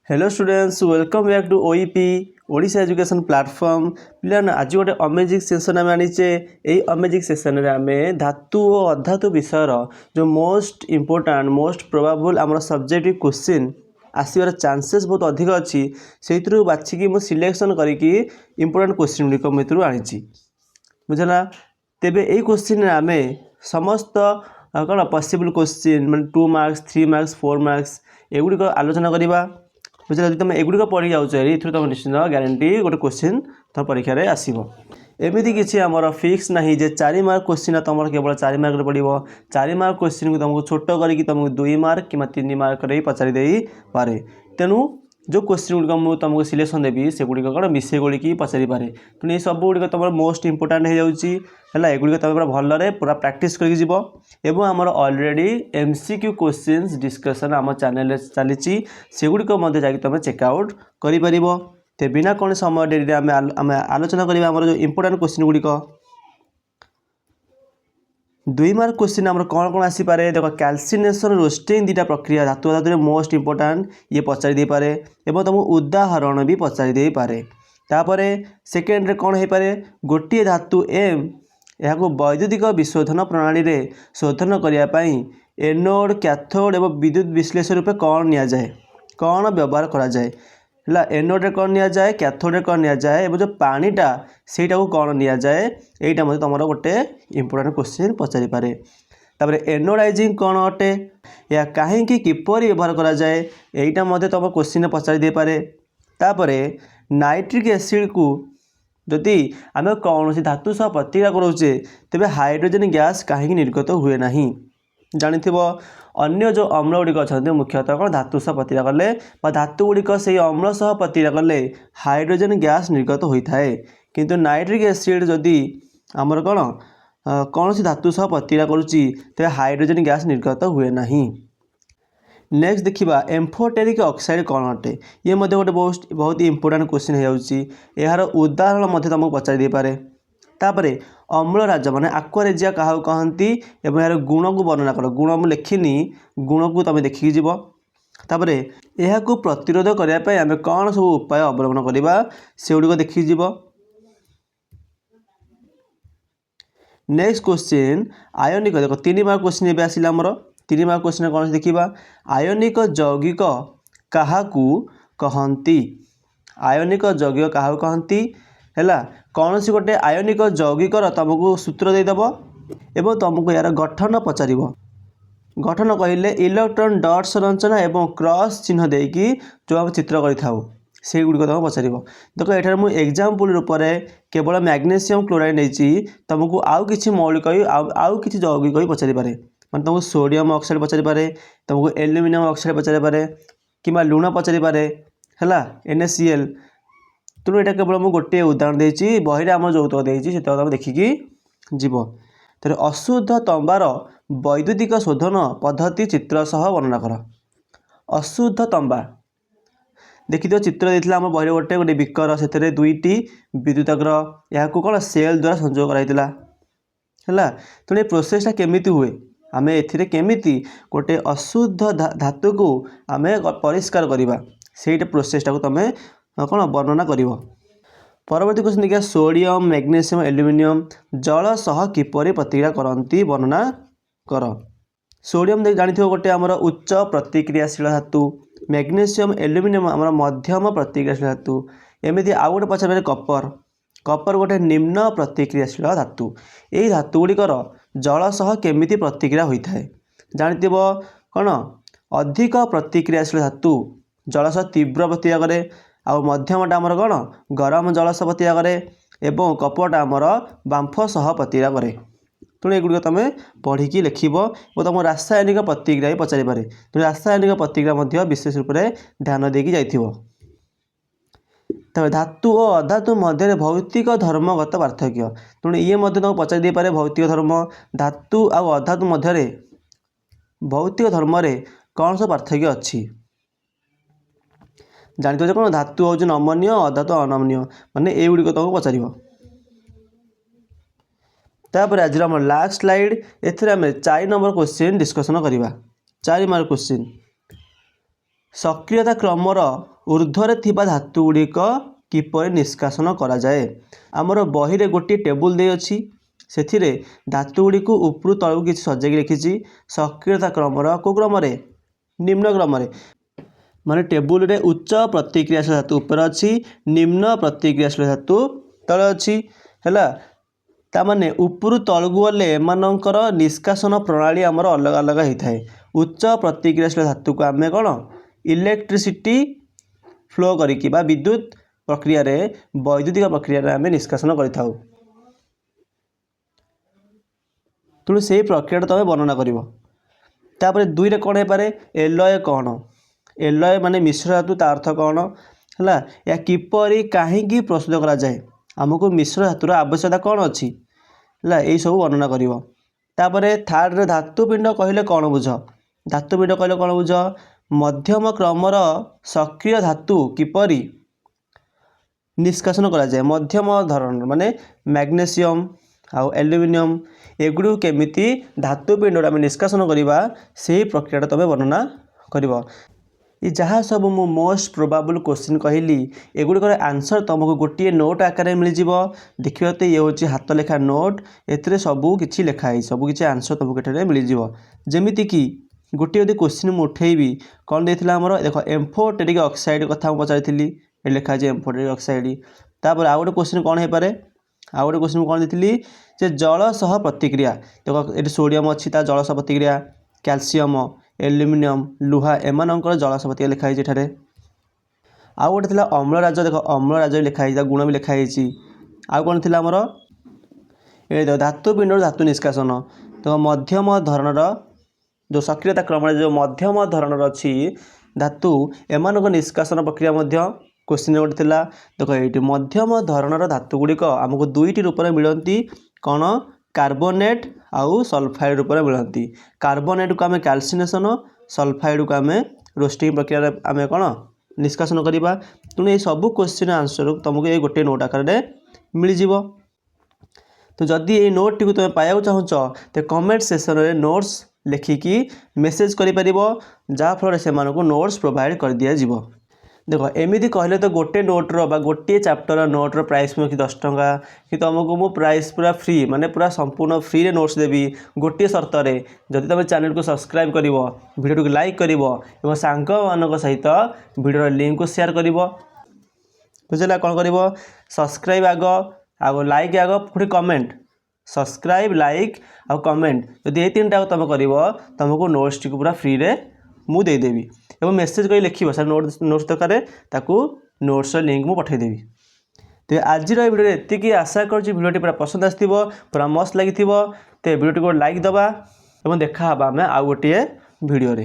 Hello students welcome back to OEP Odisha education platform पिलान आज गोटे अमेजिंग सेशन आम आनीचे यही अमेजिंग सेशन में आम धातु और अधातु विषय जो मोस्ट इम्पोर्टाट मोस्ट प्रोबाबल आम सब्जेक्टिव क्वेश्चन आसबार चांसेस बहुत अधिक अच्छी से बाछिकी मुझे सिलेक्शन करके इम्पोर्टाट क्वेश्चन गुड़िक मुझे आनी बुझला तेबे यही क्वेश्चन आम समस्त कौन पॉसिबल क्वेश्चन मैं 2 मार्क्स 3 मार्क्स 4 मार्क्स एगुड़िक आलोचना करवा बुझे जब तुम एगुड़िक पढ़ी जाऊँ ये तुम निश्चित ग्यारंटी गोटे क्वेश्चन तुम परीक्षा आसो एमती किसी आमर फिक्स ना जे 4 मार्क क्वेश्चन तुम केवल 4 मार्क पड़ो 4 मार्क क्वेश्चन को तुमको छोट करके तुमको 2 मार्क कि 3 मार्क पचारि दे पारे तेणु जो क्वेश्चन गुड़िक मुझे तुमको सिलेक्शन देवी से गुड़िक कौन मिसे गोड़ी पचारि पारे तेणु ये सब गुड़िक तुम मोस्ट इंपोर्टाट हो जाए एगुड़िक तुम भलरे पूरा प्रैक्टिस करके आमर ऑलरेडी एमसीक्यू क्वेश्चंस डिस्कशन आम चैनल चली सेगुड़िक जाकि तुम चेकआउट कर बिना कौन समय डेरी आम आलोचना करवा आम जो इंपोर्टाट क्वेश्चन गुड़िक 2 मार्क क्वेश्चन आम कौन कौन आसीपे देख कैल्सिनेशन रोस्टिंग दुटा प्रक्रिया धातु धातु मोस्ट इंपोर्टाट ये पचारि दे पारे एवं तुमको उदाहरण भी पचारि दे पारे तापर सेकेंड कौन हो पारे गोटे धातु एम यहाँ वैद्युतिक विशोधन प्रणाली रे शोधन करने एनोड कैथोड एवं विद्युत विश्लेषण रूपे कौन नि जाए कौन व्यवहार करा जाए है एनोड रे कौन नि जाए कैथोड रे कौन नि जाए और जो पानीटा सेटा को कौन नि जाए यहीटा मतलब तुम गोटे इंपोर्टाट क्वेश्चन पचारि पारे तापर एनोडाइजिंग कौन अटे या कहीं किपर व्यवहार करा जाए यहीटा मतलब तुम क्वेश्चन पचारि दे पारे तापर नाइट्रिक एसिड को जदि आम कौन सी धातु सह प्रतिक्रिया करोचे तेबे हाइड्रोजन गैस कहीं निर्गत हुए ना जानी अन्य जो अम्ल गुड़िक अच्छा मुख्यतः कौन धातु सह प्रतिक्रिया कले धातु गुड़िक से अम्ल सह प्रतिक्रिया कले हाइड्रोजन गैस निर्गत होता है किंतु नाइट्रिक एसिड जदि आमर कौन कौन सी धातु सह प्रतिक्रिया करुच्ची तेबे हाइड्रोजन गैस निर्गत हुए ना। नेक्स्ट देखा एम्फोटेरिक ऑक्साइड कौन अटे ये गोटे बहुत इंपोर्टाट क्वेश्चन हो यार उदाहरण तुमको पचारि दे पारे तापर अम्लराज माने आक्वारेजिया क्या कहती यार गुण को वर्णना कर गुण मुझे लिखिनी गुण को तुम देखिकी जीव तापर यह प्रतिरोध करने आम कौन सब उपाय अवलंबन करवा से गुड़िक देखिकी जीव। नेक्स्ट क्वेश्चन आयनिक देख 3 मार्क क्वेश्चन ये आसला आमर 3 मार्क क्वेश्चन कौन देखा आयनिक यौगिक क्या कहती आयनिक यौगिक क्या कहती है कौन सी गोटे आयनिक यौगिकर तुमको सूत्र देदेव एवं तुमको यार गठन पचार गठन कहले इलेक्ट्रॉन डट्स रचना एवं क्रॉस चिन्ह देकी जो आम चित्र कर गुड़िक तुम पचार देख ये मुझे एग्जाम्पल रूप से केवल मैग्नेशियम क्लोराइड नहीं तुमको आउ कि मौलिक आउ कि यौगिक पचारि पारे मैं तुमको सोडियम ऑक्साइड पचारि पारे तुमको एल्युमिनियम ऑक्साइड पचारि पारे कि लुण पचारि पारे है NaCl तेणु यहाँ केवल मुझे गोटे उदाहरण देती बही आम जो देती तुम देखिकी जीव तेरे अशुद्ध तंबार वैद्युतिक शोधन पद्धति चित्र सह वर्णना कर अशुद्ध तंबा देखी चित्र देता आम बही गोटे गोटे बिकर से 2टी विद्युतग्र यहाँ कौन सेल द्वारा संयोग कराइला है तेणु प्रोसेसटा केमिति हुए आम एमिति गोटे अशुद्ध धातु को आम परिष्कार करवा से प्रोसेसटा को तुम कौन वर्णना कर। परवर्ती क्वेश्चन देखिए सोडियम मैग्नेशियम एल्युमिनियम जल सह किपरि प्रतिक्रिया करती वर्णना कर। सोडियम जानी गोटे आमर उच्च प्रतिक्रियाशील धातु मैग्नेशियम एल्युमिनियम आमर मध्यम प्रतिक्रियाशील धातु एमती आउ गोटे पचारे कपर कपर गोटे निम्न प्रतिक्रियाशील धातु यही धातु गुड़िकर जल सह केमिति प्रतिक्रिया होता है जानी कौन अधिक प्रतिक्रियाशील धातु जल सह तीव्र प्रतिक्रिया करे आउ मध्यमटा आमर कौन गरम जल सह प्रतिक्रिया करे एवं कपटा आमर बांफ सह प्रतिक्रिया करे तेणु एगुड़िक तुम पढ़ी लिख और तुम रासायनिक प्रतिक्रिया भी पचारि पारे तेणु रासायनिक प्रतिक्रिया विशेष रूप से ध्यान देकी जाइथिबो। धातु और अधातु मध्य भौतिक धर्मगत पार्थक्य तेणु ये तुमको पचारि दे पारे भौतिक धर्म धातु और अधातु मध्य भौतिक धर्म कौन सा पार्थक्य अच्छी जानते कौन धातु हूँ नमनीय अधातु अनमनीय माने ये गुड़िक तुमको पचार तापर आज आम लास्ट स्लाइड एम 4 नंबर क्वेश्चन डिस्कसन करवा 4 मार्क क्वेश्चन सक्रियता क्रमर ऊर्ध्वर थिबा धातु गुड़िक किपरि निष्कासन करा जाए। आमर बही रे गोटे टेबुल दे अछि सेथिरे धातु गुड़ी को ऊपर तलू किसी सजेक लिखी सक्रियता क्रम को क्रम निम्न क्रम माने टेबुल रे उच्च प्रतिक्रियाशील धातु ऊपर अच्छी निम्न प्रतिक्रियाशील धातु तले अच्छी हैला तामाने ऊपर तलू गले एमानकर निष्कासन प्रणाली आमर अलग अलग होता है। उच्च प्रतिक्रियाशील धातु को आम कौन इलेक्ट्रिसिटी फ्लो करिकी बा विद्युत प्रक्रिया रे वैद्युतिक प्रक्रिया आम निष्कासन करिथाउ। तेणु से प्रक्रिया तुम वर्णना कर। दुई रे कौन हो पारे एलय कौन एलय माने मिश्र धातु तार अर्थ कौन है या किपरि कहीं प्रस्तुत करा जाए आमको मिश्र धातुर आवश्यकता कौन अच्छी है यही सब वर्णना कर। थर्ड रे धातुपिंड कहले कौन बुझ धातुपिंड कहले कौन बुझ मध्यम क्रमर सक्रिय धातु किपरि निष्कासन करा जाए मध्यम धरण माने मैग्नेशियम आउ एल्युमिनियम एगुड़ी केमिति धातुपिंड आम निष्कासन करवा से प्रक्रिया तुम वर्णना कर। ये जहाँ सब मु मोस्ट प्रोबाबल क्वेश्चन कहली एगुड़िकर आंसर तुमको गोटे नोट आकार मिल देखिए तो ये हूँ हाथ लेखा नोट एथिरे सबू किछि लिखाई सबू किछि आंसर तुमको ये मिल जमीती कि गोटे यदि क्वेश्चन मुझे उठेबी कौन देता आमर देख एम्फोटेरिक ऑक्साइड कथा पचारी लिखाई एम्फोटेरिक ऑक्साइड तापर आउ गोटे क्वेश्चन कौन हो पारे आउ गोटे क्वेश्चन कौन देती जल सह प्रतिक्रिया देख ये सोडियम अच्छी जल सह प्रतिक्रिया कैल्शियम एल्युमिनियम लुहा एमानकर जल सह प्रतिक्रिया लिखाई आउ गोटे थी अम्लराज देख अम्लराज लिखाई गुण भी लिखाई आउ कौन थी आमर ये देख धातुपिंड धातु निष्कासन तो मध्यम धरणर जो सक्रियता क्रम जो मध्यम धरणर अच्छी धातु एमानक निष्कासन प्रक्रिया क्वेश्चन गोटे थी देख ये मध्यम धरणर धातु गुड़िक आमको दुईटी रूप में मिलती कौन कार्बोनेट आउ सल्फाइड रूप में मिलती कार्बोनेट को आम कैल्सिनेशन सल्फाइड को आम रोस्टिंग प्रक्रिया आम कौन निष्कासन करवा। तेणु ये सब क्वेश्चन आंसर तुमको ये गोटे नोट आकार मिल जाव। तो जदि ये नोट टी तुम पाइबा चाहूँच तो कमेंट सेक्शन में नोट्स लिखिकी मेसेज कर जहाँफल से नोट्स प्रोवाइड कर दि जाव। देख एमती कहले तो गोटे नोट्र गोटे चैप्टर नोट्र प्राइस कि 10 टंका कि तुमको मु प्राइस पूरा फ्री माने पूरा संपूर्ण फ्री रे नोट्स देवी गोटे शर्त जदि तुम चैनल को सब्सक्राइब कर वीडियो को लाइक कर सांग मान सहित वीडियो लिंक को शेयर कर बुझेगा कौन कर सब्सक्राइब आग आग लाइक आग पुणी कमेंट सब्सक्राइब लाइक आ कमेंट जदि ये 3टा तुम कर तुमको नोट्स टी पूरा फ्री रे मु देदेवी एवं मेसेज कर लिख सर नोट्स दरकार ताकू नोट्स लिंक मु पठेदेवी। तो आज भिडियो एतिकी आशा कर भिडियोटी पूरा पसंद आसो पूरा मस्त लगी तो भिडियोटी को लाइक दबा और देखा आम आउ गोटे भिडियो।